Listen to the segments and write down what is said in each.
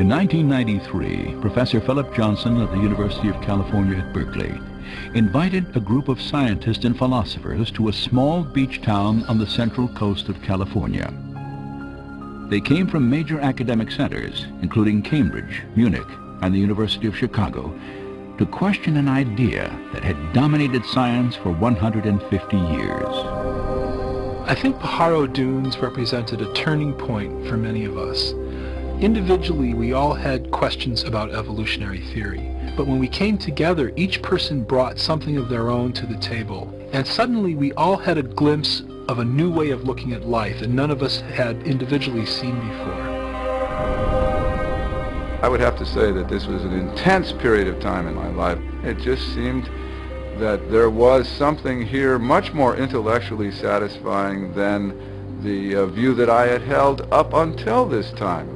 In 1993, Professor Philip Johnson of the University of California at Berkeley invited a group of scientists and philosophers to a small beach town on the central coast of California. They came from major academic centers, including Cambridge, Munich, and the University of Chicago, to question an idea that had dominated science for 150 years. I think Pajaro Dunes represented a turning point for many of us. Individually, we all had questions about evolutionary theory, but when we came together, each person brought something of their own to the table, and suddenly we all had a glimpse of a new way of looking at life that none of us had individually seen before. I would have to say that this was an intense period of time in my life. It just seemed that there was something here much more intellectually satisfying than the view that I had held up until this time.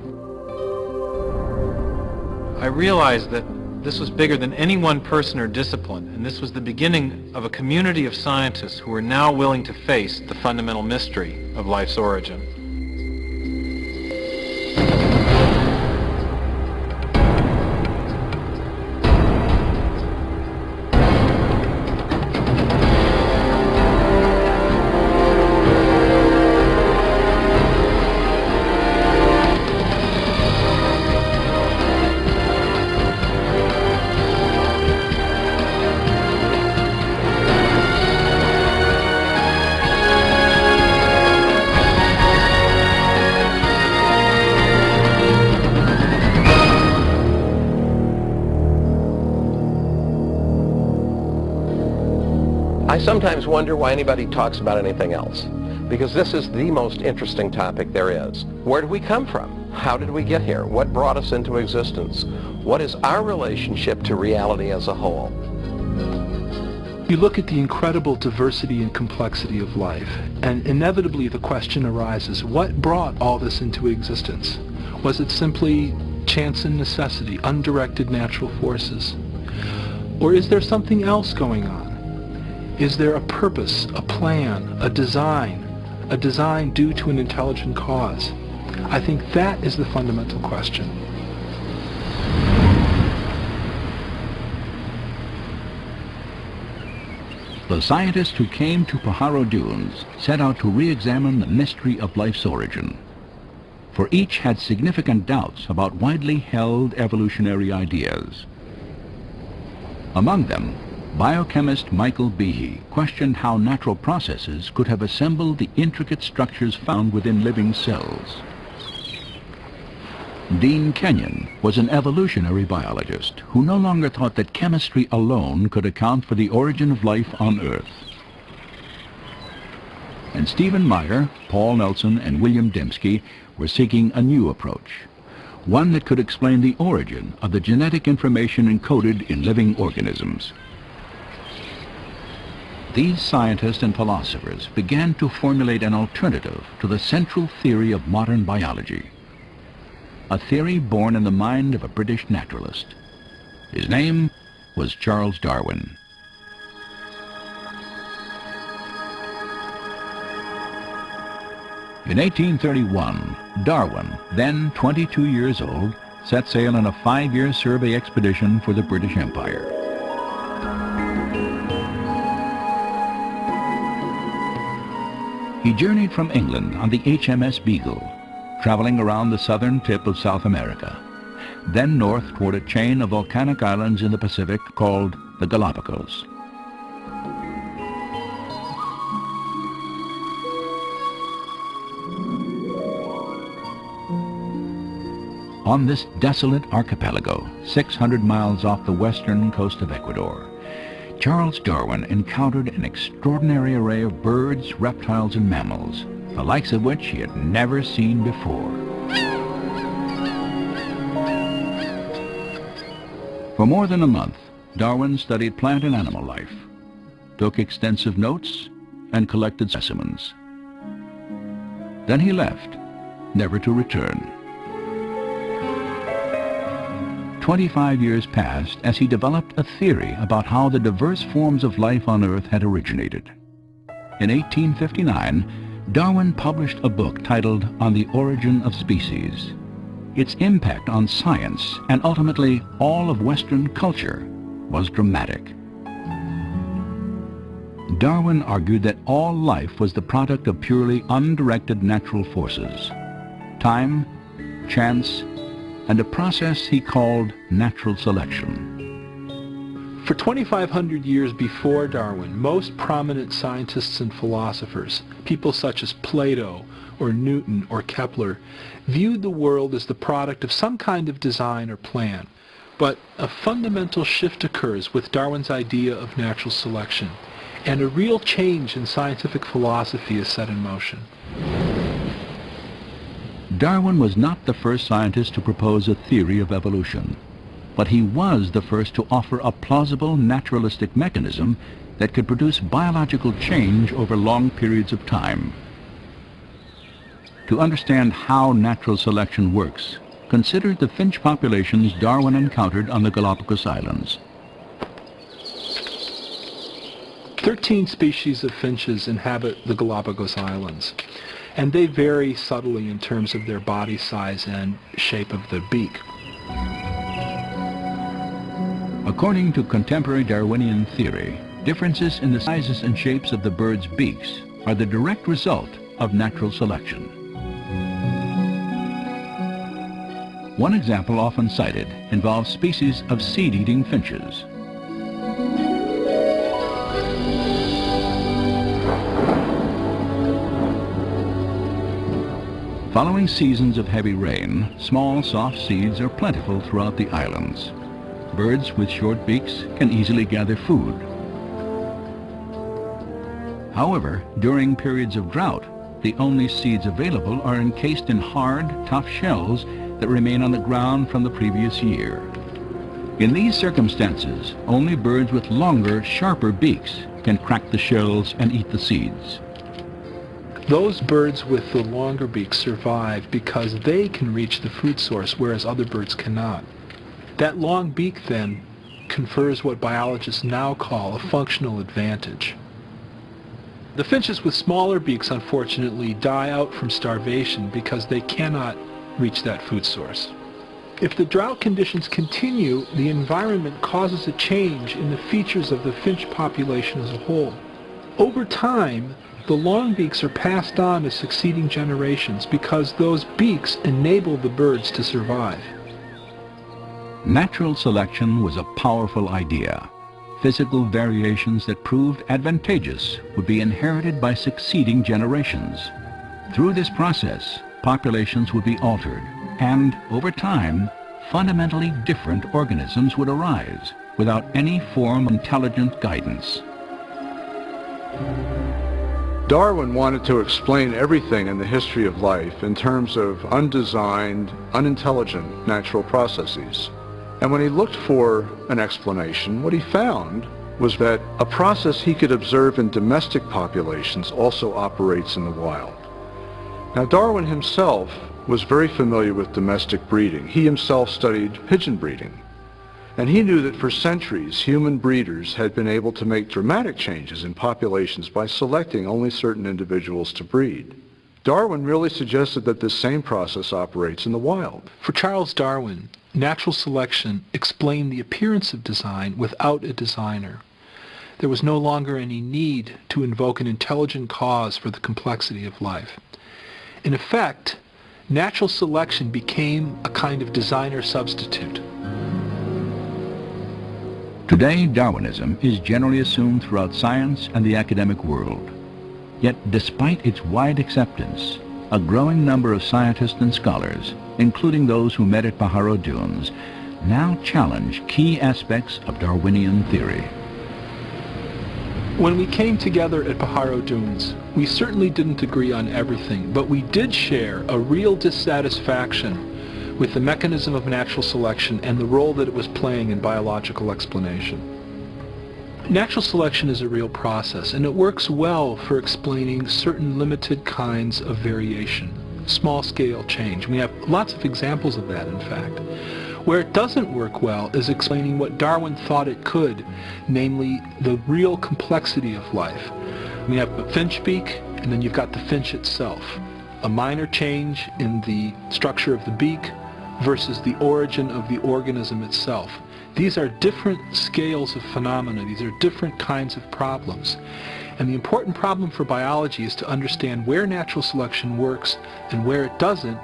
I realized that this was bigger than any one person or discipline, and this was the beginning of a community of scientists who were now willing to face the fundamental mystery of life's origin. I sometimes wonder why anybody talks about anything else, because this is the most interesting topic there is. Where did we come from? How did we get here? What brought us into existence? What is our relationship to reality as a whole? You look at the incredible diversity and complexity of life, and inevitably the question arises, what brought all this into existence? Was it simply chance and necessity, undirected natural forces? Or is there something else going on? Is there a purpose, a plan, a design due to an intelligent cause? I think that is the fundamental question. The scientists who came to Pajaro Dunes set out to re-examine the mystery of life's origin. For each had significant doubts about widely held evolutionary ideas. Among them, biochemist Michael Behe questioned how natural processes could have assembled the intricate structures found within living cells. Dean Kenyon was an evolutionary biologist who no longer thought that chemistry alone could account for the origin of life on Earth. And Stephen Meyer, Paul Nelson, and William Dembski were seeking a new approach, one that could explain the origin of the genetic information encoded in living organisms. These scientists and philosophers began to formulate an alternative to the central theory of modern biology, a theory born in the mind of a British naturalist. His name was Charles Darwin. In 1831, Darwin, then 22 years old, set sail on a 5-year survey expedition for the British Empire. He journeyed from England on the HMS Beagle, traveling around the southern tip of South America, then north toward a chain of volcanic islands in the Pacific called the Galapagos. On this desolate archipelago, 600 miles off the western coast of Ecuador, Charles Darwin encountered an extraordinary array of birds, reptiles, and mammals, the likes of which he had never seen before. For more than a month, Darwin studied plant and animal life, took extensive notes, and collected specimens. Then he left, never to return. 25 years passed as he developed a theory about how the diverse forms of life on Earth had originated. In 1859, Darwin published a book titled On the Origin of Species. its impact on science and ultimately all of Western culture was dramatic. Darwin argued that all life was the product of purely undirected natural forces, time, chance, and a process he called natural selection. For 2,500 years before Darwin, most prominent scientists and philosophers, people such as Plato or Newton or Kepler, viewed the world as the product of some kind of design or plan. But a fundamental shift occurs with Darwin's idea of natural selection, and a real change in scientific philosophy is set in motion. Darwin was not the first scientist to propose a theory of evolution, but he was the first to offer a plausible naturalistic mechanism that could produce biological change over long periods of time. To understand how natural selection works, consider the finch populations Darwin encountered on the Galapagos Islands. 13 species of finches inhabit the Galapagos Islands, and they vary subtly in terms of their body size and shape of the beak. According to contemporary Darwinian theory, differences in the sizes and shapes of the birds' beaks are the direct result of natural selection. One example often cited involves species of seed-eating finches. Following seasons of heavy rain, small, soft seeds are plentiful throughout the islands. Birds with short beaks can easily gather food. However, during periods of drought, the only seeds available are encased in hard, tough shells that remain on the ground from the previous year. In these circumstances, only birds with longer, sharper beaks can crack the shells and eat the seeds. Those birds with the longer beaks survive because they can reach the food source, whereas other birds cannot. That long beak, then, confers what biologists now call a functional advantage. The finches with smaller beaks, unfortunately, die out from starvation because they cannot reach that food source. If the drought conditions continue, the environment causes a change in the features of the finch population as a whole. Over time, the long beaks are passed on to succeeding generations because those beaks enable the birds to survive. Natural selection was a powerful idea. Physical variations that proved advantageous would be inherited by succeeding generations. Through this process, populations would be altered, and over time, fundamentally different organisms would arise without any form of intelligent guidance. Darwin wanted to explain everything in the history of life in terms of undesigned, unintelligent natural processes. And when he looked for an explanation, what he found was that a process he could observe in domestic populations also operates in the wild. Now, Darwin himself was very familiar with domestic breeding. He himself studied pigeon breeding. And he knew that for centuries, human breeders had been able to make dramatic changes in populations by selecting only certain individuals to breed. Darwin really suggested that this same process operates in the wild. For Charles Darwin, natural selection explained the appearance of design without a designer. There was no longer any need to invoke an intelligent cause for the complexity of life. In effect, natural selection became a kind of designer substitute. Today, Darwinism is generally assumed throughout science and the academic world. Yet, despite its wide acceptance, a growing number of scientists and scholars, including those who met at Pajaro Dunes, now challenge key aspects of Darwinian theory. When we came together at Pajaro Dunes, we certainly didn't agree on everything, but we did share a real dissatisfaction with the mechanism of natural selection and the role that it was playing in biological explanation. Natural selection is a real process, and it works well for explaining certain limited kinds of variation, small-scale change. We have lots of examples of that, in fact. Where it doesn't work well is explaining what Darwin thought it could, namely the real complexity of life. We have a finch beak, and then you've got the finch itself. A minor change in the structure of the beak, versus the origin of the organism itself. These are different scales of phenomena. These are different kinds of problems. And the important problem for biology is to understand where natural selection works and where it doesn't,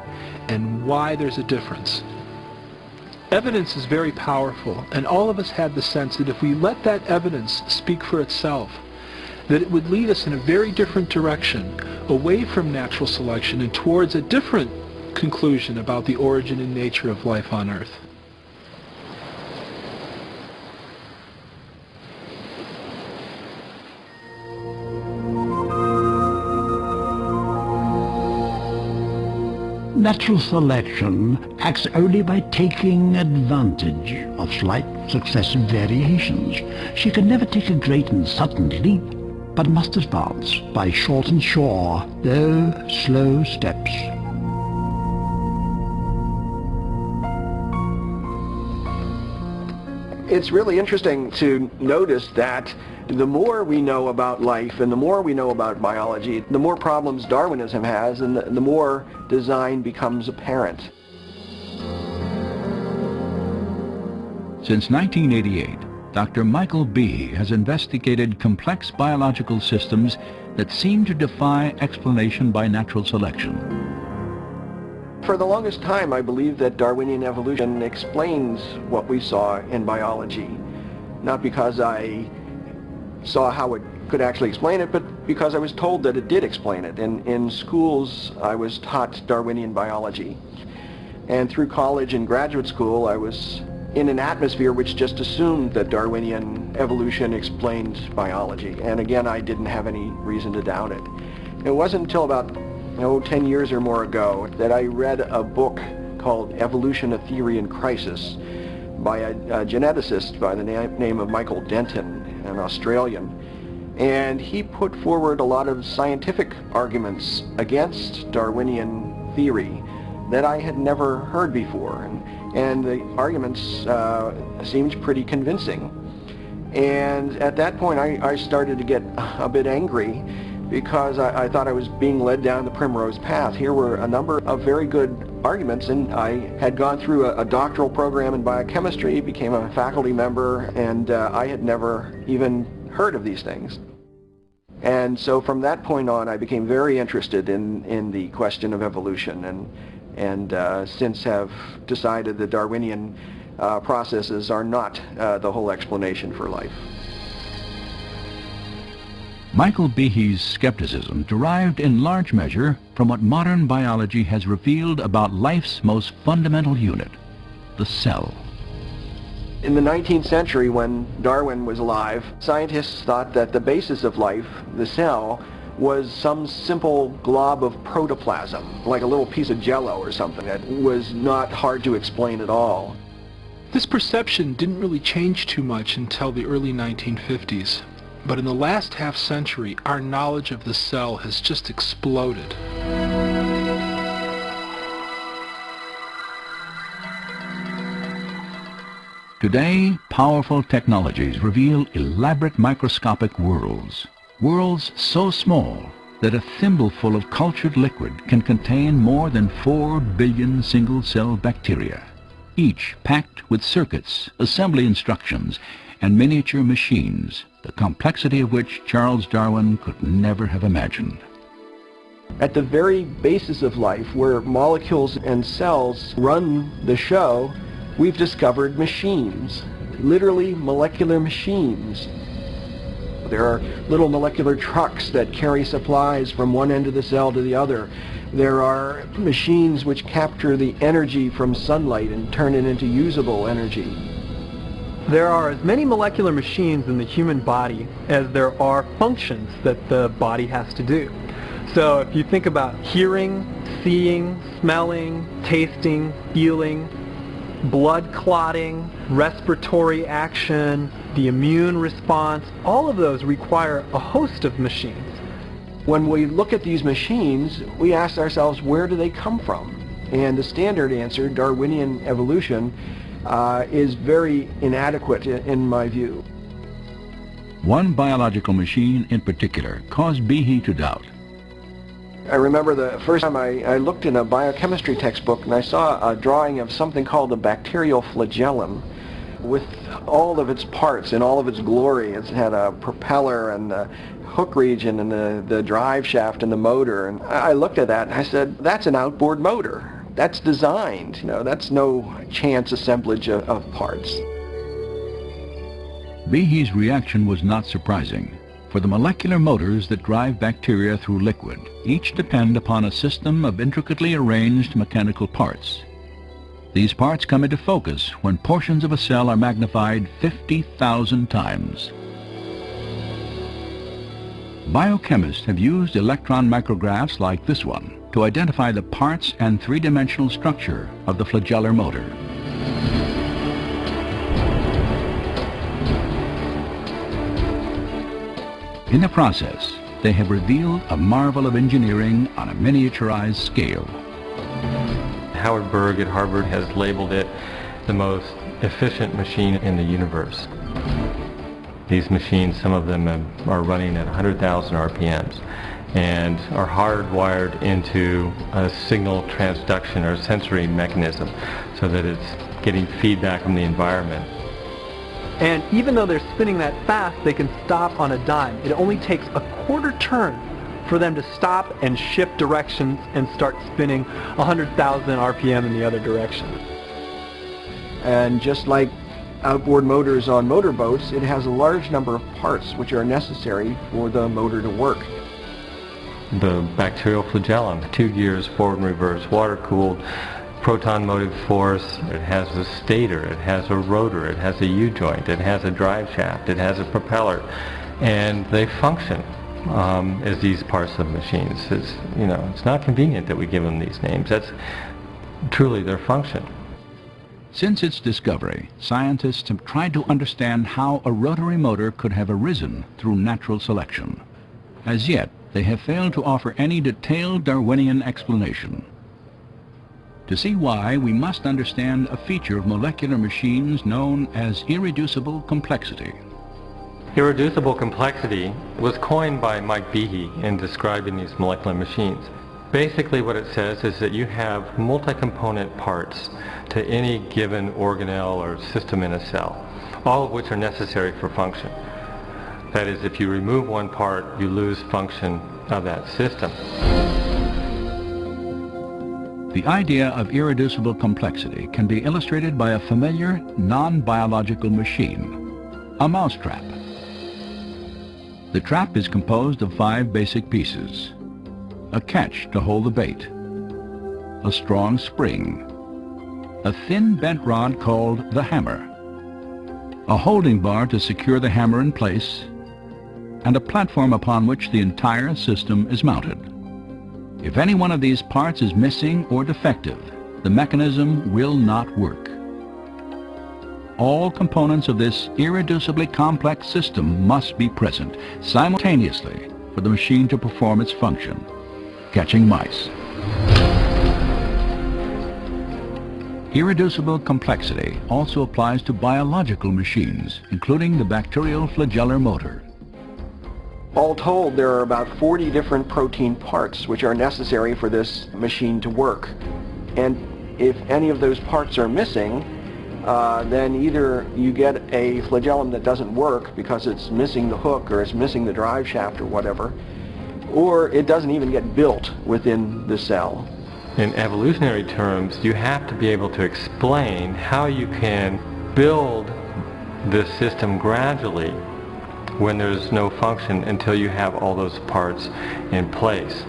and why there's a difference. Evidence is very powerful, and all of us had the sense that if we let that evidence speak for itself, that it would lead us in a very different direction, away from natural selection and towards a different conclusion about the origin and nature of life on Earth. Natural selection acts only by taking advantage of slight successive variations. She can never take a great and sudden leap, but must advance by short and sure, though slow steps. It's really interesting to notice that the more we know about life and the more we know about biology, the more problems Darwinism has and the more design becomes apparent. Since 1988, Dr. Michael Behe has investigated complex biological systems that seem to defy explanation by natural selection. For the longest time, I believed that Darwinian evolution explains what we saw in biology. Not because I saw how it could actually explain it, but because I was told that it did explain it. In schools, I was taught Darwinian biology. And through college and graduate school, I was in an atmosphere which just assumed that Darwinian evolution explained biology. And again, I didn't have any reason to doubt it. It wasn't until about 10 years or more ago that I read a book called Evolution, a Theory in Crisis by a geneticist by the name of Michael Denton, an Australian. And he put forward a lot of scientific arguments against Darwinian theory that I had never heard before. And the arguments seemed pretty convincing. And at that point I started to get a bit angry, because I thought I was being led down the primrose path. Here were a number of very good arguments, and I had gone through a doctoral program in biochemistry, became a faculty member, and I had never even heard of these things. And so from that point on, I became very interested in the question of evolution, and since have decided that Darwinian processes are not the whole explanation for life. Michael Behe's skepticism derived in large measure from what modern biology has revealed about life's most fundamental unit, the cell. In the 19th century, when Darwin was alive, scientists thought that the basis of life, the cell, was some simple glob of protoplasm, like a little piece of jello or something that was not hard to explain at all. This perception didn't really change too much until the early 1950s. But in the last half century, our knowledge of the cell has just exploded. Today, powerful technologies reveal elaborate microscopic worlds. Worlds so small that a thimbleful of cultured liquid can contain more than 4 billion single-cell bacteria, each packed with circuits, assembly instructions, and miniature machines, the complexity of which Charles Darwin could never have imagined. At the very basis of life, where molecules and cells run the show, we've discovered machines, literally molecular machines. There are little molecular trucks that carry supplies from one end of the cell to the other. There are machines which capture the energy from sunlight and turn it into usable energy. There are as many molecular machines in the human body as there are functions that the body has to do. So if you think about hearing, seeing, smelling, tasting, feeling, blood clotting, respiratory action, the immune response, all of those require a host of machines. When we look at these machines, we ask ourselves, where do they come from? And the standard answer, Darwinian evolution, is very inadequate in my view. One biological machine in particular caused Behe to doubt. I remember the first time I looked in a biochemistry textbook and I saw a drawing of something called the bacterial flagellum with all of its parts in all of its glory. It had a propeller and the hook region and the drive shaft and the motor. And I looked at that and I said, that's an outboard motor. That's designed. You know, that's no chance assemblage of parts. Behe's reaction was not surprising, for the molecular motors that drive bacteria through liquid each depend upon a system of intricately arranged mechanical parts. These parts come into focus when portions of a cell are magnified 50,000 times. Biochemists have used electron micrographs like this one to identify the parts and three-dimensional structure of the flagellar motor. In the process, they have revealed a marvel of engineering on a miniaturized scale. Howard Berg at Harvard has labeled it the most efficient machine in the universe. These machines, some of them are running at 100,000 RPMs and are hardwired into a signal transduction or sensory mechanism so that it's getting feedback from the environment. And even though they're spinning that fast, they can stop on a dime. It only takes a quarter turn for them to stop and shift directions and start spinning 100,000 RPM in the other direction. And just like outboard motors on motorboats, it has a large number of parts which are necessary for the motor to work. The bacterial flagellum, 2 gears, forward and reverse, water-cooled, proton motive force. It has a stator, it has a rotor, it has a U-joint, it has a drive shaft, it has a propeller, and they function as these parts of machines. It's not convenient that we give them these names. That's truly their function. Since its discovery, scientists have tried to understand how a rotary motor could have arisen through natural selection. As yet, they have failed to offer any detailed Darwinian explanation. To see why, we must understand a feature of molecular machines known as irreducible complexity. Irreducible complexity was coined by Mike Behe in describing these molecular machines. Basically what it says is that you have multi-component parts to any given organelle or system in a cell, all of which are necessary for function. That is, if you remove one part, you lose function of that system. The idea of irreducible complexity can be illustrated by a familiar non-biological machine, a mousetrap. The trap is composed of 5 basic pieces: a catch to hold the bait, a strong spring, a thin bent rod called the hammer, a holding bar to secure the hammer in place, and a platform upon which the entire system is mounted. If any one of these parts is missing or defective, the mechanism will not work. All components of this irreducibly complex system must be present simultaneously for the machine to perform its function, catching mice. Irreducible complexity also applies to biological machines, including the bacterial flagellar motor. All told, there are about 40 different protein parts which are necessary for this machine to work. And if any of those parts are missing, then either you get a flagellum that doesn't work because it's missing the hook or it's missing the drive shaft or whatever, or it doesn't even get built within the cell. In evolutionary terms, you have to be able to explain how you can build this system gradually when there's no function until you have all those parts in place.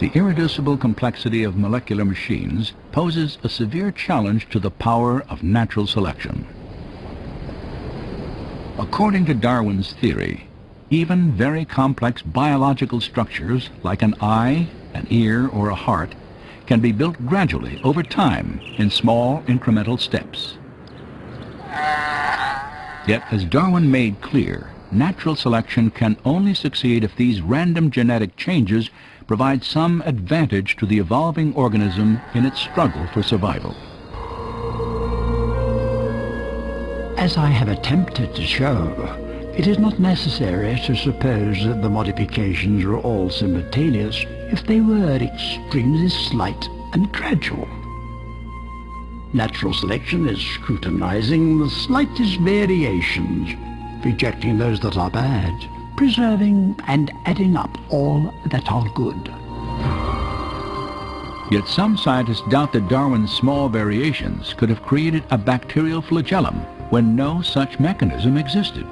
The irreducible complexity of molecular machines poses a severe challenge to the power of natural selection. According to Darwin's theory, even very complex biological structures like an eye, an ear, or a heart can be built gradually over time in small incremental steps. Yet, as Darwin made clear, natural selection can only succeed if these random genetic changes provide some advantage to the evolving organism in its struggle for survival. As I have attempted to show, It is not necessary to suppose that the modifications were all simultaneous if they were extremely slight and gradual. Natural selection is scrutinizing the slightest variations, rejecting those that are bad, preserving and adding up all that are good. Yet some scientists doubt that Darwin's small variations could have created a bacterial flagellum when no such mechanism existed.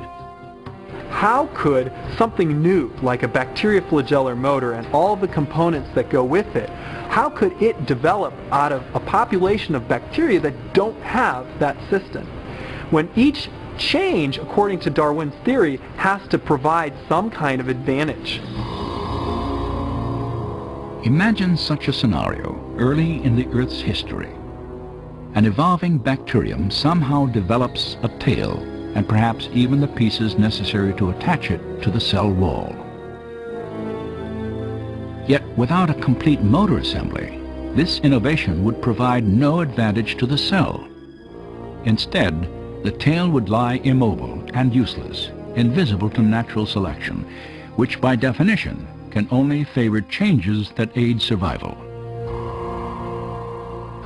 How could something new, like a bacterioflagellar motor and all the components that go with it, how could it develop out of a population of bacteria that don't have that system? When each change, according to Darwin's theory, has to provide some kind of advantage. Imagine such a scenario early in the Earth's history. An evolving bacterium somehow develops a tail and perhaps even the pieces necessary to attach it to the cell wall. Yet without a complete motor assembly, this innovation would provide no advantage to the cell. Instead, the tail would lie immobile and useless, invisible to natural selection, which by definition can only favor changes that aid survival.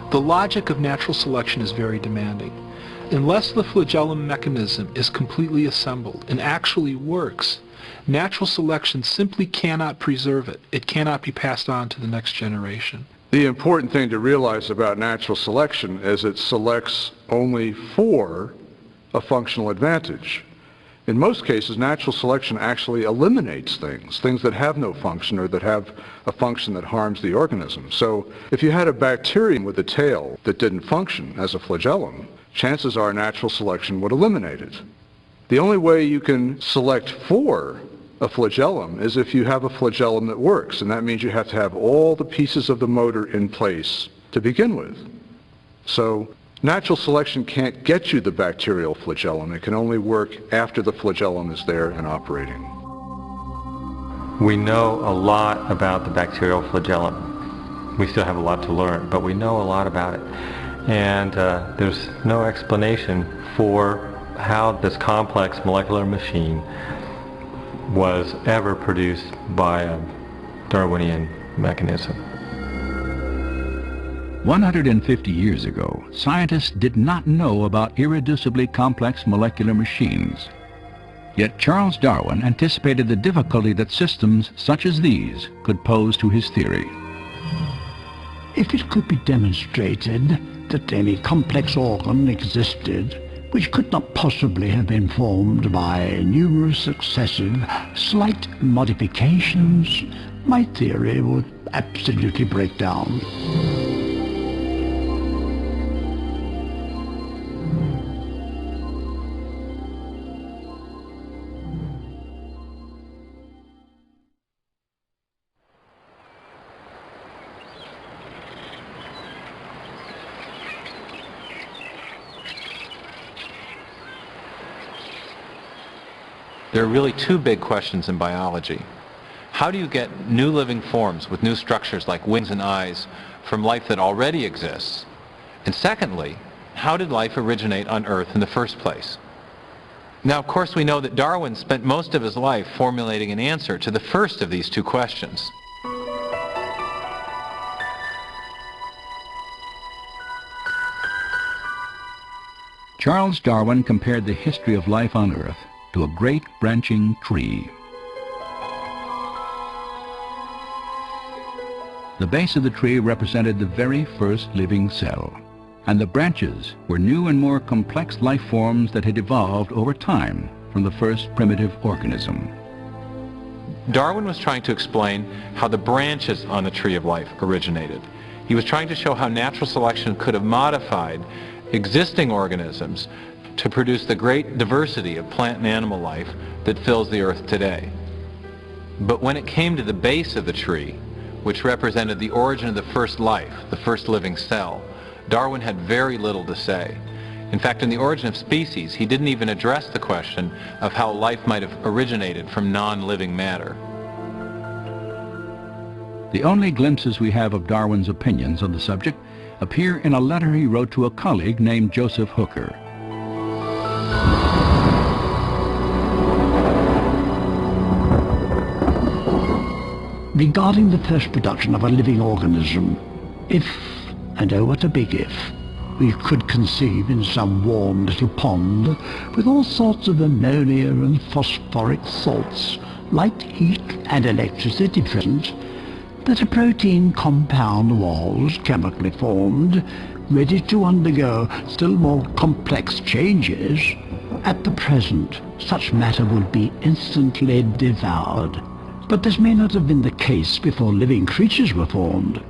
The logic of natural selection is very demanding. Unless the flagellum mechanism is completely assembled and actually works, natural selection simply cannot preserve it. It cannot be passed on to the next generation. The important thing to realize about natural selection is it selects only for a functional advantage. In most cases, natural selection actually eliminates things that have no function or that have a function that harms the organism. So if you had a bacterium with a tail that didn't function as a flagellum, chances are natural selection would eliminate it. The only way you can select for a flagellum is if you have a flagellum that works, and that means you have to have all the pieces of the motor in place to begin with. So natural selection can't get you the bacterial flagellum. It can only work after the flagellum is there and operating. We know a lot about the bacterial flagellum. We still have a lot to learn, but we know a lot about it. And there's no explanation for how this complex molecular machine was ever produced by a Darwinian mechanism. 150 years ago, scientists did not know about irreducibly complex molecular machines. Yet Charles Darwin anticipated the difficulty that systems such as these could pose to his theory. If it could be demonstrated that any complex organ existed which could not possibly have been formed by numerous successive slight modifications, my theory would absolutely break down. There are really two big questions in biology. How do you get new living forms with new structures like wings and eyes from life that already exists? And secondly, how did life originate on Earth in the first place? Now, of course, we know that Darwin spent most of his life formulating an answer to the first of these two questions. Charles Darwin compared the history of life on Earth to a great branching tree. The base of the tree represented the very first living cell, and the branches were new and more complex life forms that had evolved over time from the first primitive organism. Darwin was trying to explain how the branches on the tree of life originated. He was trying to show how natural selection could have modified existing organisms to produce the great diversity of plant and animal life that fills the earth today. But when it came to the base of the tree, which represented the origin of the first life, the first living cell, Darwin had very little to say. In fact, in The Origin of Species, he didn't even address the question of how life might have originated from non-living matter. The only glimpses we have of Darwin's opinions on the subject appear in a letter he wrote to a colleague named Joseph Hooker. regarding the first production of a living organism. If, and oh what a big if, we could conceive in some warm little pond with all sorts of ammonia and phosphoric salts, light, heat and electricity present, that a protein compound was chemically formed, ready to undergo still more complex changes, at the present such matter would be instantly devoured. But this may not have been the case before living creatures were formed.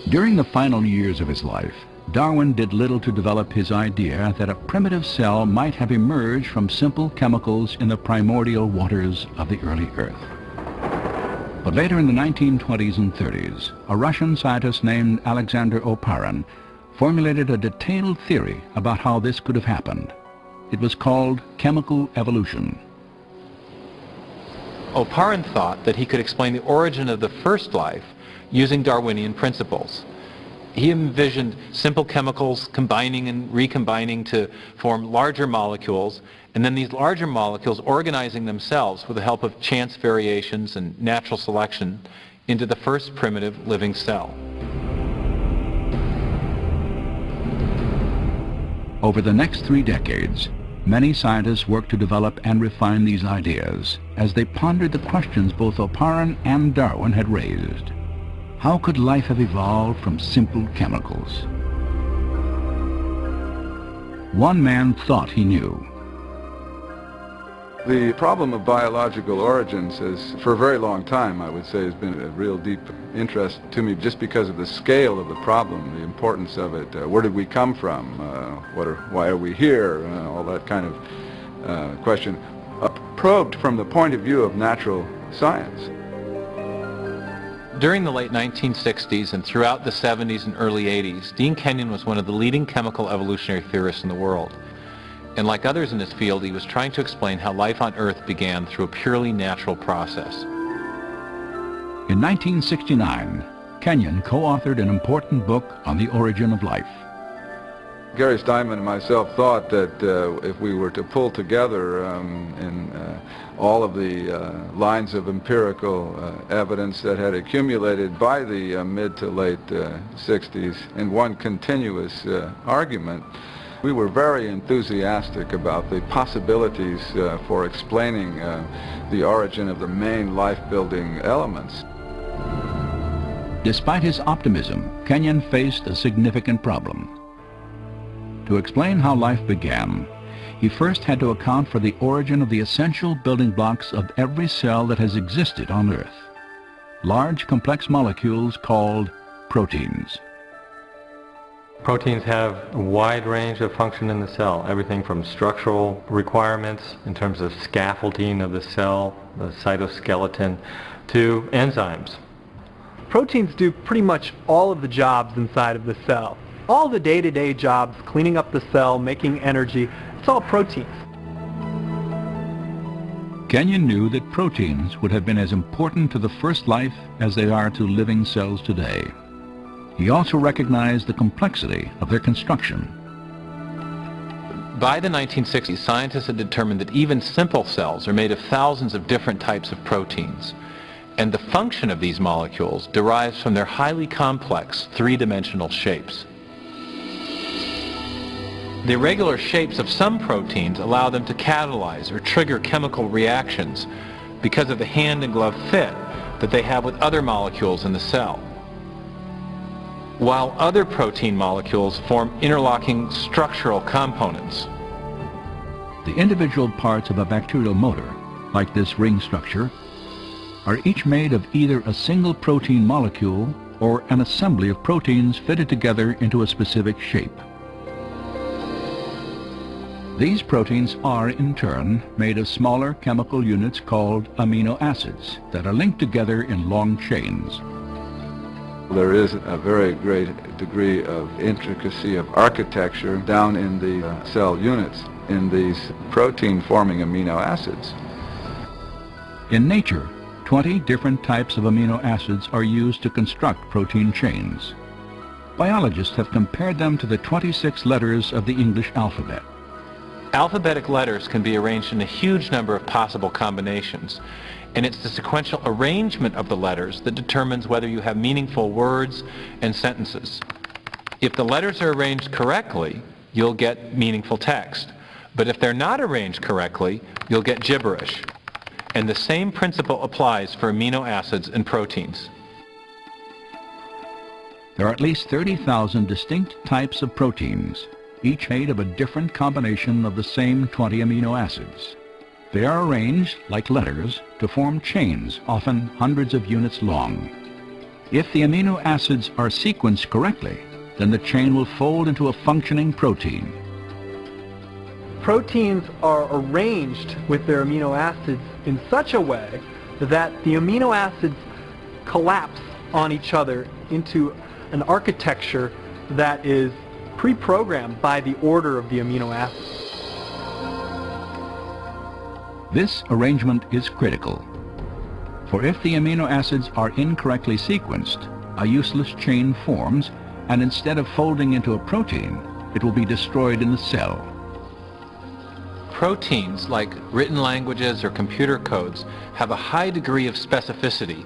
During the final years of his life, Darwin did little to develop his idea that a primitive cell might have emerged from simple chemicals in the primordial waters of the early Earth. But later in the 1920s and 30s, a Russian scientist named Alexander Oparin formulated a detailed theory about how this could have happened. It was called chemical evolution. Oparin thought that he could explain the origin of the first life using Darwinian principles. He envisioned simple chemicals combining and recombining to form larger molecules, and then these larger molecules organizing themselves with the help of chance variations and natural selection into the first primitive living cell. Over the next 3 decades, many scientists worked to develop and refine these ideas as they pondered the questions both Oparin and Darwin had raised. How could life have evolved from simple chemicals? One man thought he knew. The problem of biological origins has, for a very long time, I would say, has been a real deep interest to me just because of the scale of the problem, the importance of it. Where did we come from? Why are we here? All that kind of question. Probed from the point of view of natural science. During the late 1960s and throughout the 70s and early 80s, Dean Kenyon was one of the leading chemical evolutionary theorists in the world. And like others in his field, he was trying to explain how life on Earth began through a purely natural process. In 1969, Kenyon co-authored an important book on the origin of life. Gary Steinman and myself thought that if we were to pull together in all of the lines of empirical evidence that had accumulated by the mid to late 60s in one continuous argument, we were very enthusiastic about the possibilities for explaining the origin of the main life-building elements. Despite his optimism, Kenyon faced a significant problem. To explain how life began, he first had to account for the origin of the essential building blocks of every cell that has existed on Earth. Large, complex molecules called proteins. Proteins have a wide range of function in the cell, everything from structural requirements in terms of scaffolding of the cell, the cytoskeleton, to enzymes. Proteins do pretty much all of the jobs inside of the cell. All the day-to-day jobs, cleaning up the cell, making energy, it's all proteins. Kenyon knew that proteins would have been as important to the first life as they are to living cells today. He also recognized the complexity of their construction. By the 1960s, scientists had determined that even simple cells are made of thousands of different types of proteins, and the function of these molecules derives from their highly complex three-dimensional shapes. The irregular shapes of some proteins allow them to catalyze or trigger chemical reactions because of the hand-and-glove fit that they have with other molecules in the cell, while other protein molecules form interlocking structural components. The individual parts of a bacterial motor, like this ring structure, are each made of either a single protein molecule or an assembly of proteins fitted together into a specific shape. These proteins are, in turn, made of smaller chemical units called amino acids that are linked together in long chains. There is a very great degree of intricacy of architecture down in the cell units in these protein-forming amino acids. In nature, 20 different types of amino acids are used to construct protein chains. Biologists have compared them to the 26 letters of the English alphabet. Alphabetic letters can be arranged in a huge number of possible combinations, and it's the sequential arrangement of the letters that determines whether you have meaningful words and sentences. If the letters are arranged correctly, you'll get meaningful text. But if they're not arranged correctly, you'll get gibberish. And the same principle applies for amino acids and proteins. There are at least 30,000 distinct types of proteins, each made of a different combination of the same 20 amino acids. They are arranged, like letters, to form chains, often hundreds of units long. If the amino acids are sequenced correctly, then the chain will fold into a functioning protein. Proteins are arranged with their amino acids in such a way that the amino acids collapse on each other into an architecture that is pre-programmed by the order of the amino acids. This arrangement is critical, for if the amino acids are incorrectly sequenced, a useless chain forms, and instead of folding into a protein, it will be destroyed in the cell. Proteins, like written languages or computer codes, have a high degree of specificity.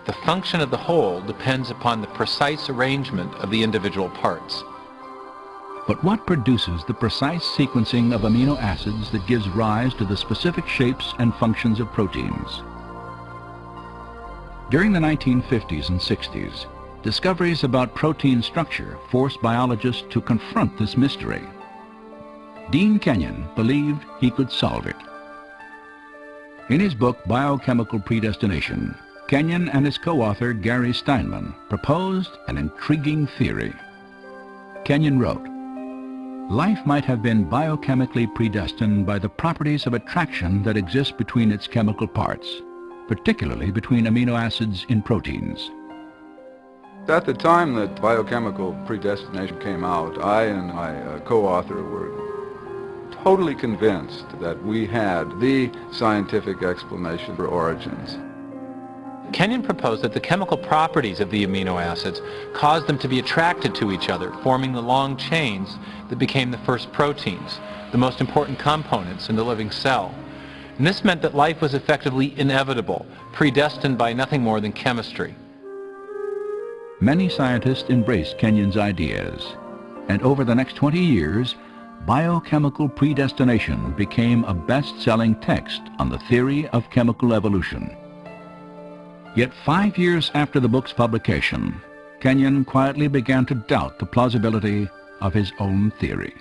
The function of the whole depends upon the precise arrangement of the individual parts. But what produces the precise sequencing of amino acids that gives rise to the specific shapes and functions of proteins? During the 1950s and 60s, discoveries about protein structure forced biologists to confront this mystery. Dean Kenyon believed he could solve it. In his book, Biochemical Predestination, Kenyon and his co-author, Gary Steinman, proposed an intriguing theory. Kenyon wrote, "Life might have been biochemically predestined by the properties of attraction that exist between its chemical parts, particularly between amino acids in proteins." At the time that biochemical predestination came out, I and my co-author were totally convinced that we had the scientific explanation for origins. Kenyon proposed that the chemical properties of the amino acids caused them to be attracted to each other, forming the long chains that became the first proteins, the most important components in the living cell. And this meant that life was effectively inevitable, predestined by nothing more than chemistry. Many scientists embraced Kenyon's ideas, and over the next 20 years, Biochemical Predestination became a best-selling text on the theory of chemical evolution. Yet 5 years after the book's publication, Kenyon quietly began to doubt the plausibility of his own theory.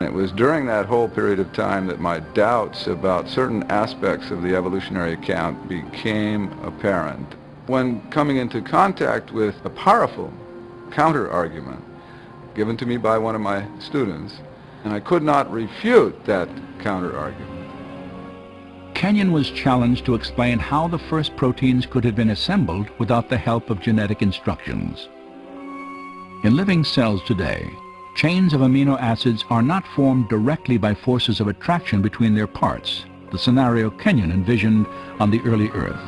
It was during that whole period of time that my doubts about certain aspects of the evolutionary account became apparent. When coming into contact with a powerful counter-argument given to me by one of my students, and I could not refute that counter-argument. Kenyon was challenged to explain how the first proteins could have been assembled without the help of genetic instructions. In living cells today, chains of amino acids are not formed directly by forces of attraction between their parts, the scenario Kenyon envisioned on the early Earth.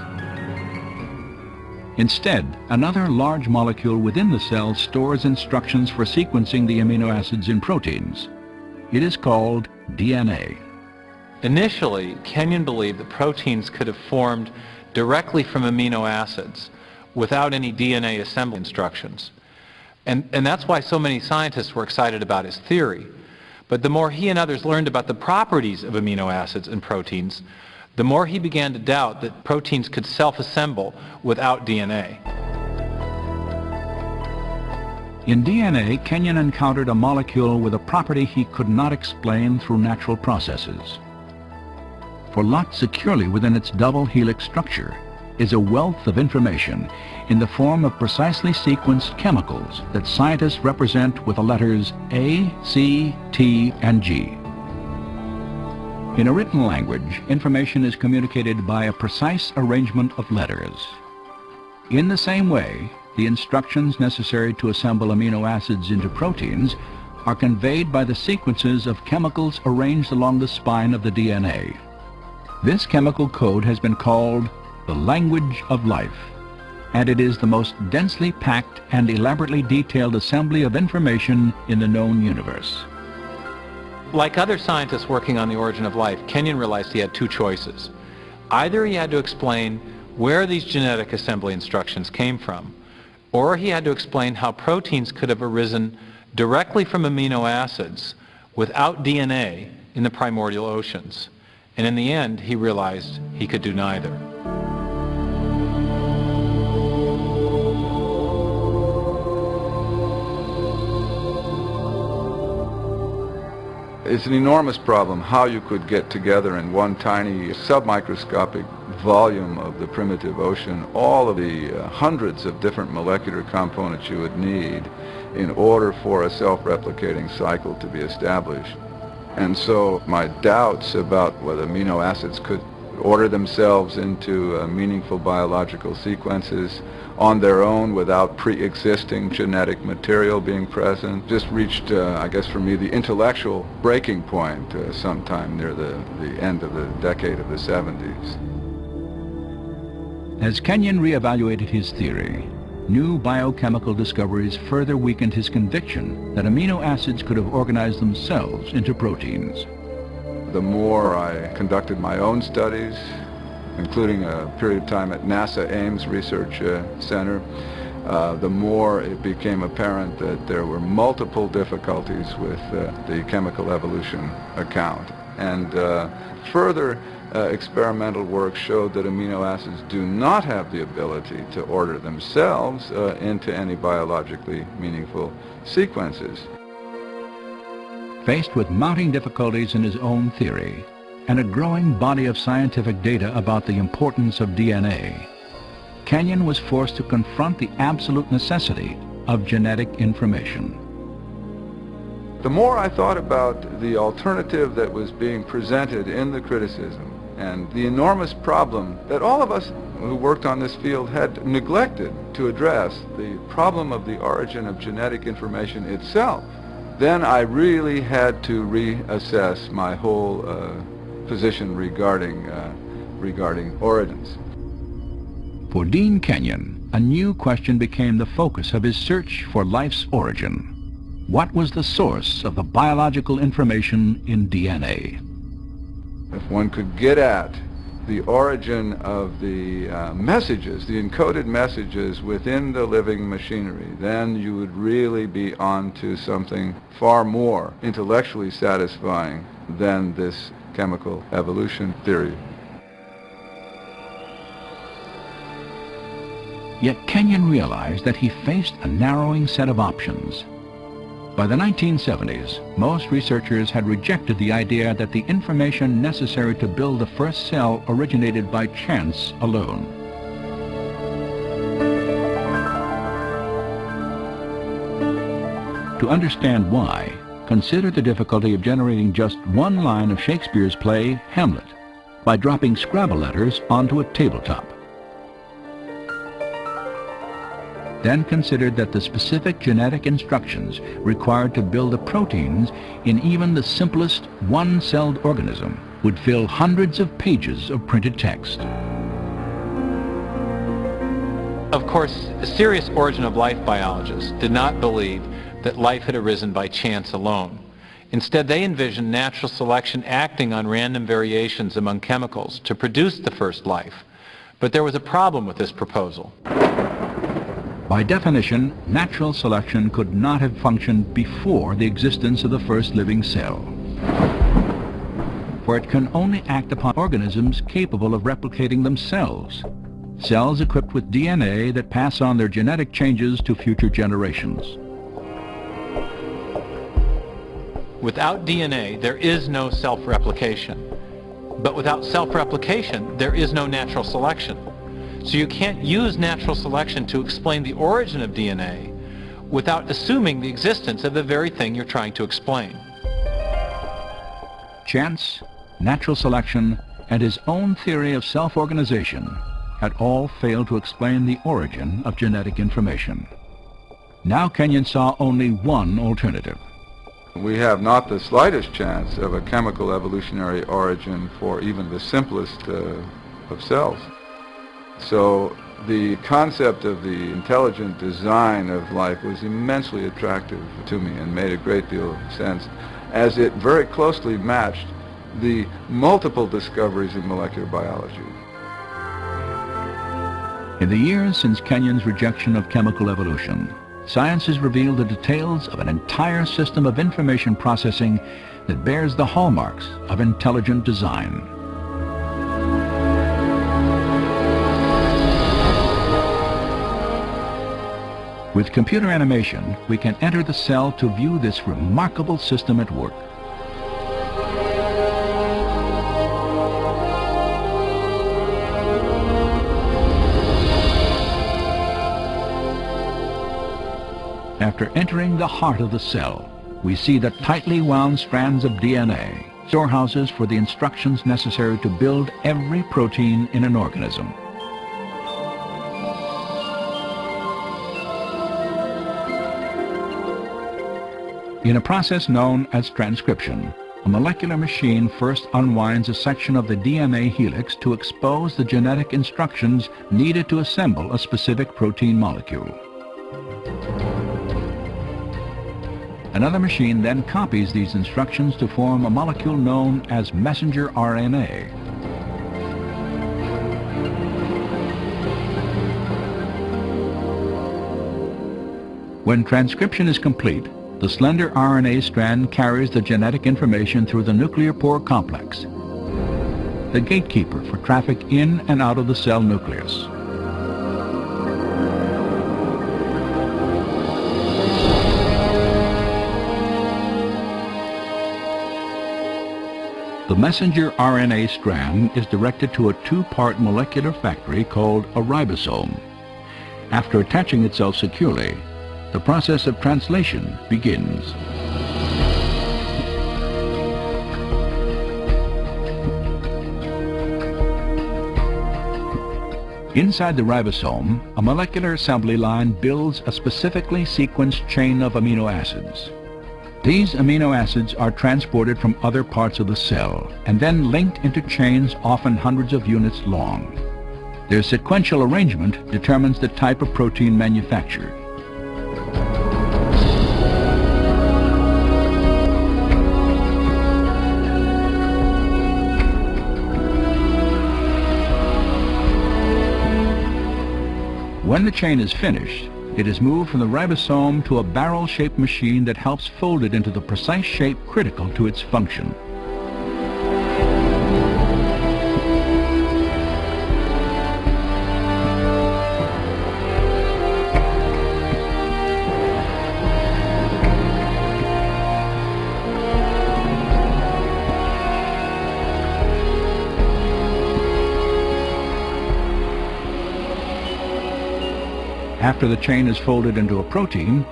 Instead, another large molecule within the cell stores instructions for sequencing the amino acids in proteins. It is called DNA. Initially, Kenyon believed that proteins could have formed directly from amino acids without any DNA assembly instructions. And that's why so many scientists were excited about his theory. But the more he and others learned about the properties of amino acids and proteins, the more he began to doubt that proteins could self-assemble without DNA. In DNA, Kenyon encountered a molecule with a property he could not explain through natural processes. For locked securely within its double helix structure is a wealth of information in the form of precisely sequenced chemicals that scientists represent with the letters A, C, T, and G. In a written language, information is communicated by a precise arrangement of letters. In the same way, the instructions necessary to assemble amino acids into proteins are conveyed by the sequences of chemicals arranged along the spine of the DNA. This chemical code has been called the language of life, and it is the most densely packed and elaborately detailed assembly of information in the known universe. Like other scientists working on the origin of life, Kenyon realized he had two choices. Either he had to explain where these genetic assembly instructions came from, or he had to explain how proteins could have arisen directly from amino acids without DNA in the primordial oceans. And in the end, he realized he could do neither. It's an enormous problem how you could get together in one tiny submicroscopic volume of the primitive ocean all of the hundreds of different molecular components you would need in order for a self-replicating cycle to be established. And so my doubts about whether amino acids could order themselves into meaningful biological sequences on their own without pre-existing genetic material being present just reached, I guess for me, the intellectual breaking point sometime near the end of the decade of the 70s. As Kenyon reevaluated his theory, new biochemical discoveries further weakened his conviction that amino acids could have organized themselves into proteins. The more I conducted my own studies, including a period of time at NASA Ames Research Center, the more it became apparent that there were multiple difficulties with the chemical evolution account. And further experimental work showed that amino acids do not have the ability to order themselves into any biologically meaningful sequences. Faced with mounting difficulties in his own theory and a growing body of scientific data about the importance of DNA, Kenyon was forced to confront the absolute necessity of genetic information. The more I thought about the alternative that was being presented in the criticism and the enormous problem that all of us who worked on this field had neglected to address, the problem of the origin of genetic information itself, then I really had to reassess my whole position regarding origins. For Dean Kenyon, a new question became the focus of his search for life's origin. What was the source of the biological information in DNA? If one could get at the origin of the messages, the encoded messages within the living machinery, then you would really be on to something far more intellectually satisfying than this chemical evolution theory. Yet Kenyon realized that he faced a narrowing set of options. By the 1970s, most researchers had rejected the idea that the information necessary to build the first cell originated by chance alone. To understand why, consider the difficulty of generating just one line of Shakespeare's play, Hamlet, by dropping Scrabble letters onto a tabletop. Then considered that the specific genetic instructions required to build the proteins in even the simplest one-celled organism would fill hundreds of pages of printed text. Of course, serious origin of life biologists did not believe that life had arisen by chance alone. Instead, they envisioned natural selection acting on random variations among chemicals to produce the first life. But there was a problem with this proposal. By definition, natural selection could not have functioned before the existence of the first living cell. For it can only act upon organisms capable of replicating themselves, cells equipped with DNA that pass on their genetic changes to future generations. Without DNA, there is no self-replication. But without self-replication, there is no natural selection. So you can't use natural selection to explain the origin of DNA without assuming the existence of the very thing you're trying to explain. Chance, natural selection, and his own theory of self-organization had all failed to explain the origin of genetic information. Now Kenyon saw only one alternative. We have not the slightest chance of a chemical evolutionary origin for even the simplest of cells. So the concept of the intelligent design of life was immensely attractive to me and made a great deal of sense. as it very closely matched the multiple discoveries in molecular biology. In the years since Kenyon's rejection of chemical evolution, science has revealed the details of an entire system of information processing that bears the hallmarks of intelligent design. With computer animation, we can enter the cell to view this remarkable system at work. After entering the heart of the cell, we see the tightly wound strands of DNA, storehouses for the instructions necessary to build every protein in an organism. In a process known as transcription, a molecular machine first unwinds a section of the DNA helix to expose the genetic instructions needed to assemble a specific protein molecule. Another machine then copies these instructions to form a molecule known as messenger RNA. When transcription is complete, the slender RNA strand carries the genetic information through the nuclear pore complex, the gatekeeper for traffic in and out of the cell nucleus. The messenger RNA strand is directed to a two-part molecular factory called a ribosome. After attaching itself securely, the process of translation begins. Inside the ribosome, a molecular assembly line builds a specifically sequenced chain of amino acids. These amino acids are transported from other parts of the cell and then linked into chains often hundreds of units long. Their sequential arrangement determines the type of protein manufactured. When the chain is finished, it is moved from the ribosome to a barrel-shaped machine that helps fold it into the precise shape critical to its function. After the chain is folded into a protein,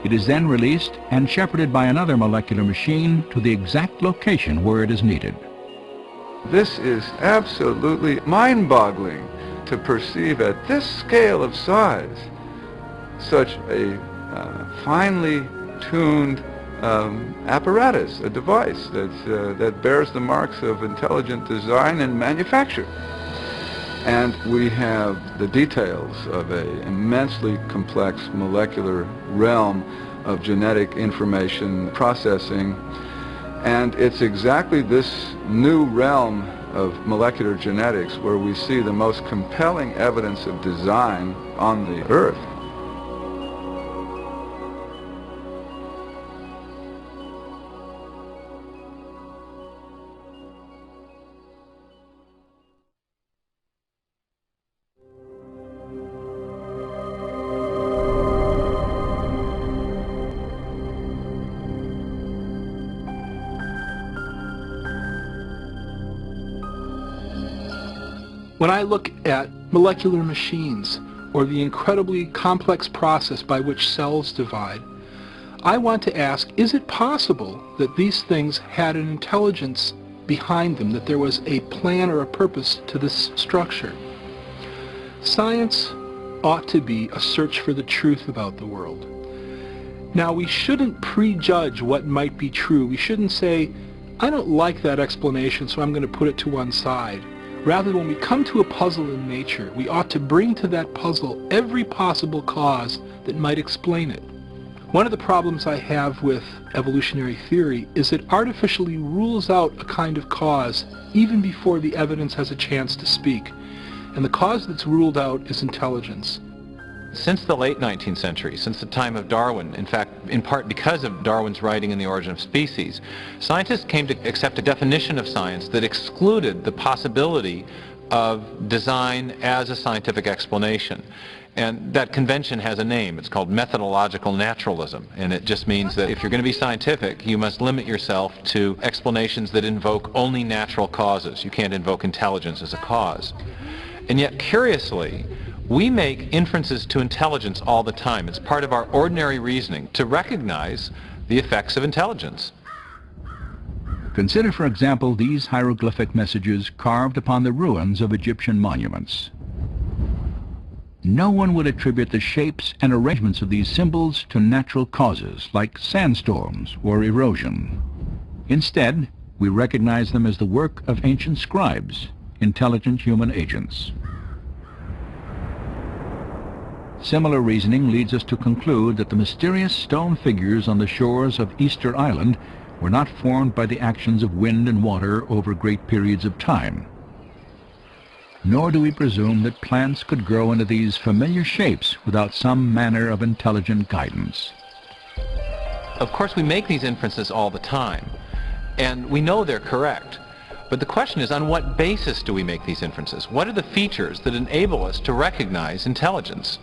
it is then released and shepherded by another molecular machine to the exact location where it is needed. This is absolutely mind-boggling to perceive at this scale of size such a finely tuned apparatus, a device that bears the marks of intelligent design and manufacture. And we have the details of an immensely complex molecular realm of genetic information processing. And it's exactly this new realm of molecular genetics where we see the most compelling evidence of design on the Earth. When I look at molecular machines or the incredibly complex process by which cells divide, I want to ask, is it possible that these things had an intelligence behind them, that there was a plan or a purpose to this structure? Science ought to be a search for the truth about the world. Now, we shouldn't prejudge what might be true. We shouldn't say, I don't like that explanation, so I'm going to put it to one side. Rather, when we come to a puzzle in nature, we ought to bring to that puzzle every possible cause that might explain it. One of the problems I have with evolutionary theory is it artificially rules out a kind of cause even before the evidence has a chance to speak. And the cause that's ruled out is intelligence. Since the late 19th century, since the time of Darwin, in fact, in part because of Darwin's writing in The Origin of Species, scientists came to accept a definition of science that excluded the possibility of design as a scientific explanation. And that convention has a name. It's called methodological naturalism. And it just means that if you're going to be scientific, you must limit yourself to explanations that invoke only natural causes. You can't invoke intelligence as a cause. And yet, curiously, we make inferences to intelligence all the time. It's part of our ordinary reasoning to recognize the effects of intelligence. Consider, for example, these hieroglyphic messages carved upon the ruins of Egyptian monuments. No one would attribute the shapes and arrangements of these symbols to natural causes like sandstorms or erosion. Instead, we recognize them as the work of ancient scribes, intelligent human agents. Similar reasoning leads us to conclude that the mysterious stone figures on the shores of Easter Island were not formed by the actions of wind and water over great periods of time. Nor do we presume that plants could grow into these familiar shapes without some manner of intelligent guidance. Of course, we make these inferences all the time, and we know they're correct. But the question is, on what basis do we make these inferences? What are the features that enable us to recognize intelligence?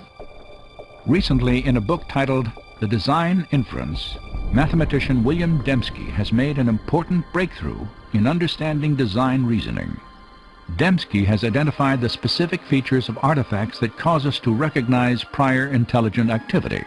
Recently, in a book titled The Design Inference, mathematician William Dembski has made an important breakthrough in understanding design reasoning. Dembski has identified the specific features of artifacts that cause us to recognize prior intelligent activity.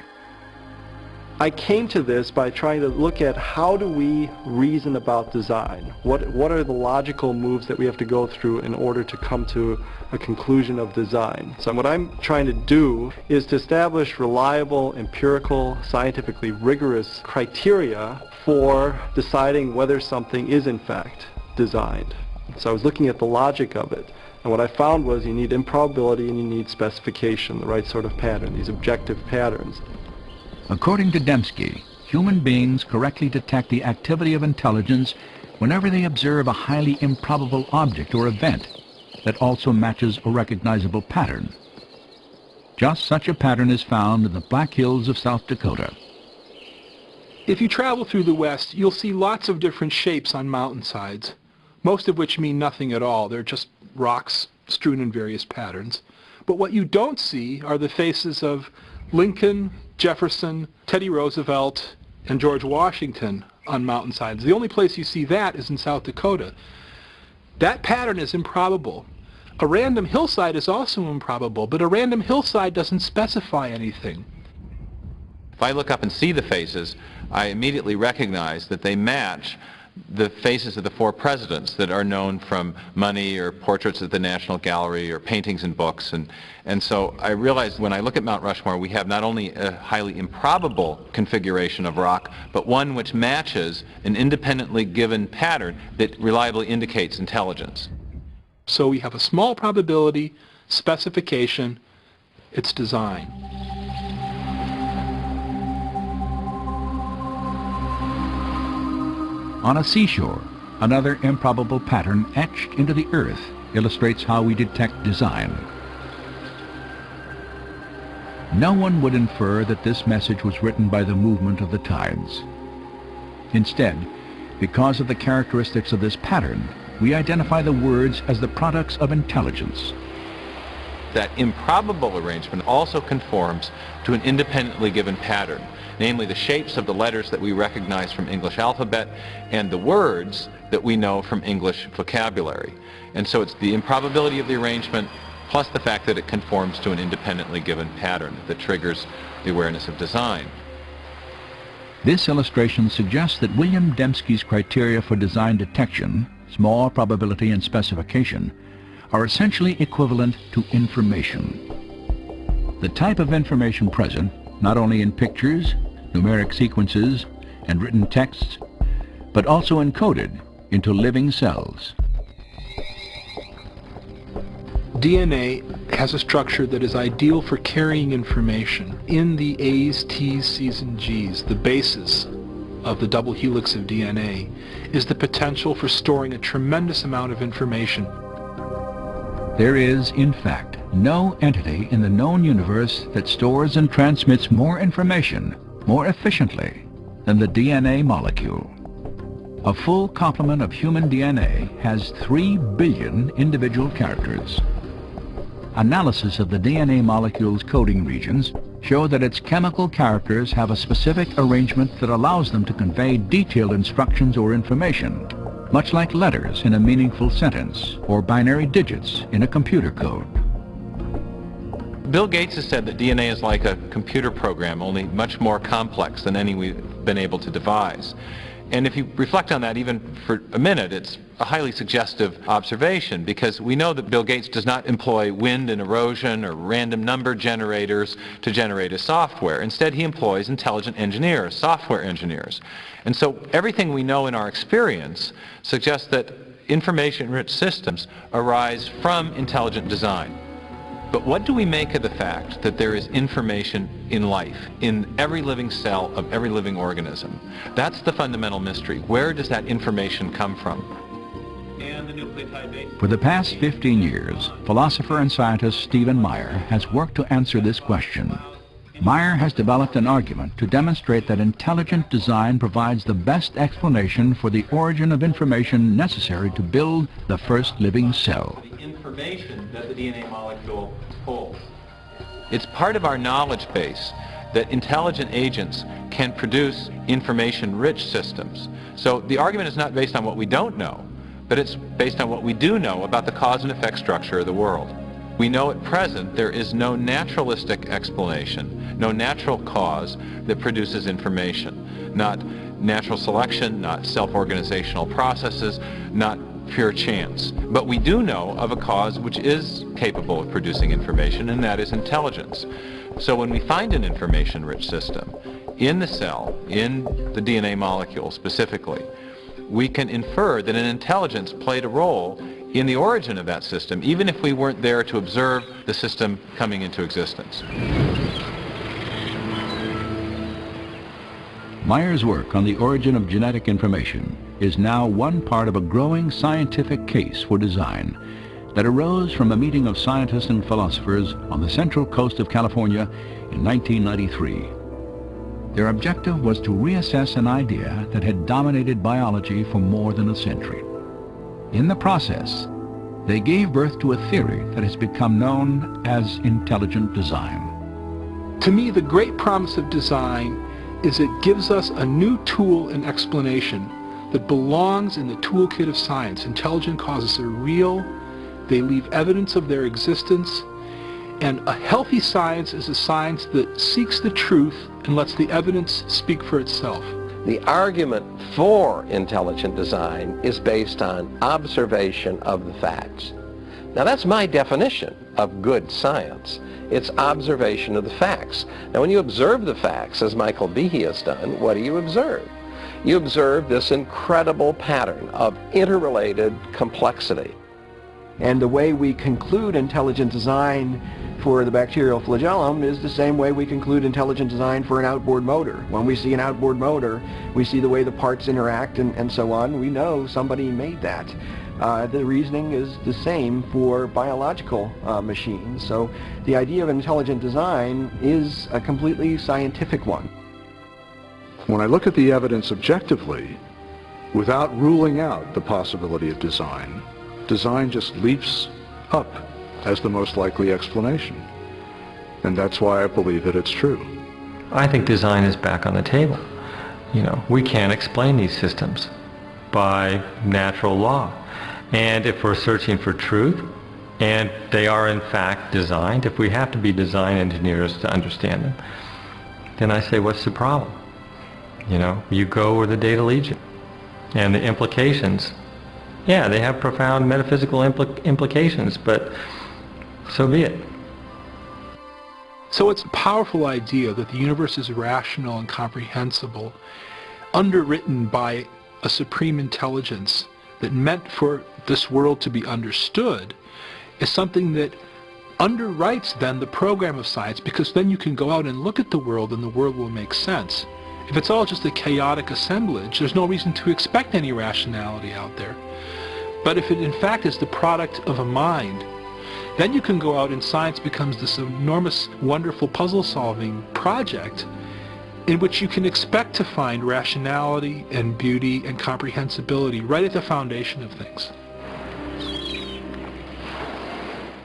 I came to this by trying to look at how do we reason about design? What are the logical moves that we have to go through in order to come to a conclusion of design? So what I'm trying to do is to establish reliable, empirical, scientifically rigorous criteria for deciding whether something is in fact designed. So I was looking at the logic of it. And what I found was you need improbability and you need specification, the right sort of pattern, these objective patterns. According to Dembski, human beings correctly detect the activity of intelligence whenever they observe a highly improbable object or event that also matches a recognizable pattern. Just such a pattern is found in the Black Hills of South Dakota. If you travel through the West, you'll see lots of different shapes on mountainsides, most of which mean nothing at all. They're just rocks strewn in various patterns. But what you don't see are the faces of Lincoln, Jefferson, Teddy Roosevelt, and George Washington on mountainsides. The only place you see that is in South Dakota. That pattern is improbable. A random hillside is also improbable, but a random hillside doesn't specify anything. If I look up and see the faces, I immediately recognize that they match the faces of the four presidents that are known from money or portraits at the National Gallery or paintings and books. And so I realized when I look at Mount Rushmore, we have not only a highly improbable configuration of rock, but one which matches an independently given pattern that reliably indicates intelligence. So we have a small probability, specification, it's design. On a seashore, another improbable pattern etched into the earth illustrates how we detect design. No one would infer that this message was written by the movement of the tides. Instead, because of the characteristics of this pattern, we identify the words as the products of intelligence. That improbable arrangement also conforms to an independently given pattern, namely the shapes of the letters that we recognize from English alphabet and the words that we know from English vocabulary. And so it's the improbability of the arrangement plus the fact that it conforms to an independently given pattern that triggers the awareness of design. This illustration suggests that William Dembski's criteria for design detection, small probability and specification, are essentially equivalent to information. The type of information present, not only in pictures, numeric sequences, and written texts, but also encoded into living cells. DNA has a structure that is ideal for carrying information. In the A's, T's, C's, and G's, the basis of the double helix of DNA, is the potential for storing a tremendous amount of information. There is, in fact, no entity in the known universe that stores and transmits more information more efficiently than the DNA molecule. A full complement of human DNA has 3 billion individual characters. Analysis of the DNA molecule's coding regions show that its chemical characters have a specific arrangement that allows them to convey detailed instructions or information, much like letters in a meaningful sentence or binary digits in a computer code. Bill Gates has said that DNA is like a computer program, only much more complex than any we've been able to devise. And if you reflect on that even for a minute, it's a highly suggestive observation, because we know that Bill Gates does not employ wind and erosion or random number generators to generate his software. Instead, he employs intelligent engineers, software engineers. And so everything we know in our experience suggests that information-rich systems arise from intelligent design. But what do we make of the fact that there is information in life, in every living cell of every living organism? That's the fundamental mystery. Where does that information come from? For the past 15 years, philosopher and scientist Stephen Meyer has worked to answer this question. Meyer has developed an argument to demonstrate that intelligent design provides the best explanation for the origin of information necessary to build the first living cell. Information that the DNA molecule holds. It's part of our knowledge base that intelligent agents can produce information-rich systems. So the argument is not based on what we don't know, but it's based on what we do know about the cause and effect structure of the world. We know at present there is no naturalistic explanation, no natural cause that produces information. Not natural selection, not self-organizational processes, not pure chance. But we do know of a cause which is capable of producing information, and that is intelligence. So when we find an information-rich system in the cell, in the DNA molecule specifically, we can infer that an intelligence played a role in the origin of that system, even if we weren't there to observe the system coming into existence. Meyer's work on the origin of genetic information is now one part of a growing scientific case for design that arose from a meeting of scientists and philosophers on the central coast of California in 1993. Their objective was to reassess an idea that had dominated biology for more than a century. In the process, they gave birth to a theory that has become known as intelligent design. To me, the great promise of design is it gives us a new tool and explanation that belongs in the toolkit of science. Intelligent causes are real, they leave evidence of their existence, and a healthy science is a science that seeks the truth and lets the evidence speak for itself. The argument for intelligent design is based on observation of the facts. Now that's my definition of good science. It's observation of the facts. Now when you observe the facts, as Michael Behe has done, what do you observe? You observe this incredible pattern of interrelated complexity. And the way we conclude intelligent design for the bacterial flagellum is the same way we conclude intelligent design for an outboard motor. When we see an outboard motor, we see the way the parts interact and so on. We know somebody made that. The reasoning is the same for biological machines. So the idea of intelligent design is a completely scientific one. When I look at the evidence objectively, without ruling out the possibility of design, design just leaps up as the most likely explanation. And that's why I believe that it's true. I think design is back on the table. You know, we can't explain these systems by natural law. And if we're searching for truth, and they are in fact designed, if we have to be design engineers to understand them, then I say, what's the problem? You know, you go where the data leads you. And the implications, yeah, they have profound metaphysical implications, but so be it. So it's a powerful idea that the universe is rational and comprehensible, underwritten by a supreme intelligence that meant for this world to be understood is something that underwrites then the program of science, because then you can go out and look at the world and the world will make sense. If it's all just a chaotic assemblage, there's no reason to expect any rationality out there. But if it in fact is the product of a mind, then you can go out and science becomes this enormous, wonderful puzzle-solving project in which you can expect to find rationality and beauty and comprehensibility right at the foundation of things.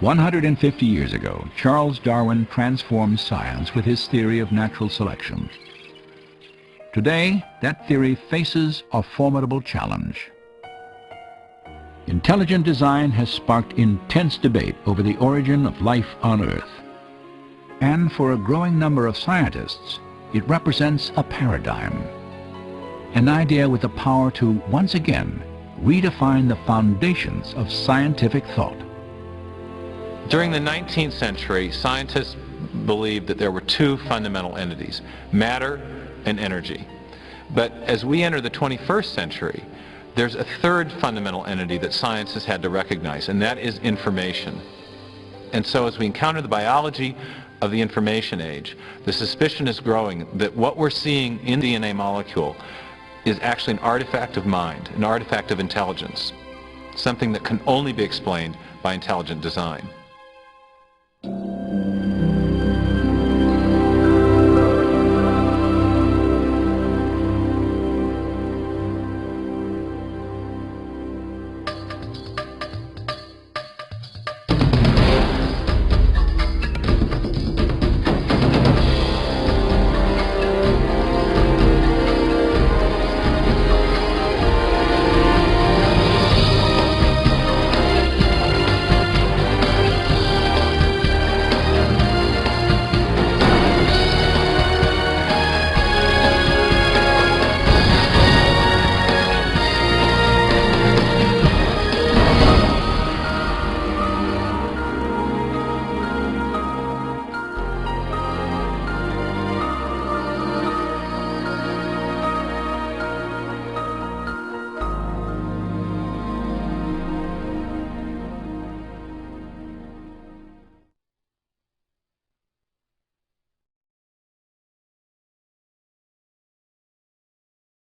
150 years ago, Charles Darwin transformed science with his theory of natural selection. Today, that theory faces a formidable challenge. Intelligent design has sparked intense debate over the origin of life on Earth. And for a growing number of scientists, it represents a paradigm, an idea with the power to, once again, redefine the foundations of scientific thought. During the 19th century, scientists believed that there were two fundamental entities, matter and energy. But as we enter the 21st century, there's a third fundamental entity that science has had to recognize, and that is information. And so as we encounter the biology of the information age, the suspicion is growing that what we're seeing in the DNA molecule is actually an artifact of mind, an artifact of intelligence, something that can only be explained by intelligent design.